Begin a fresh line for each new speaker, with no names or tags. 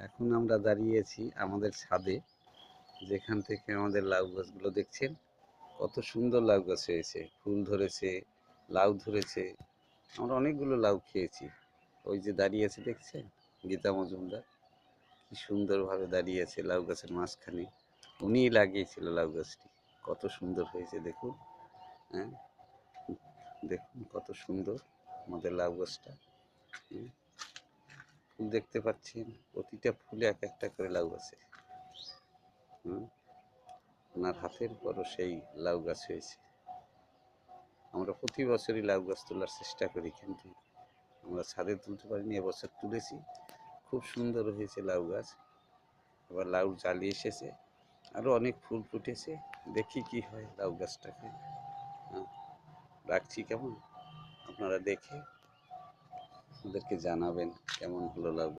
এখন আমরা দাঁড়িয়েছি আমাদের ছাদে, যেখান থেকে আমাদের লাউ গাছগুলো দেখছেন। কত সুন্দর লাউ গাছ হয়েছে, ফুল ধরেছে, লাউ ধরেছে। আমরা অনেকগুলো লাউ খেয়েছি। ওই যে দাঁড়িয়ে আছে দেখছেন, গীতা মজুমদার কি সুন্দরভাবে দাঁড়িয়ে আছে লাউ গাছের মাঝখানে। উনিই লাগিয়েছিল লাউ গাছটি। কত সুন্দর হয়েছে দেখুন। হ্যাঁ, দেখুন কত সুন্দর আমাদের লাউ গাছটা। ফুল দেখতে পাচ্ছেন, প্রতিটা ফুলে এক একটা করে লাউ আছে। ওনার হাতের পরও সেই লাউ গাছ হয়েছে। আমরা প্রতি বছরই লাউ গাছ তোলার চেষ্টা করি, কিন্তু আমরা ছাদে তুলতে পারিনি, এবছর তুলেছি। খুব সুন্দর হয়েছে লাউ গাছ। এবার লাউ জালি এসেছে, আরও অনেক ফুল ফুটেছে। দেখি কি হয় লাউ গাছটাকে। রাখছি কেমন, আপনারা দেখে আমাদেরকে জানাবেন কেমন হলো লাউ।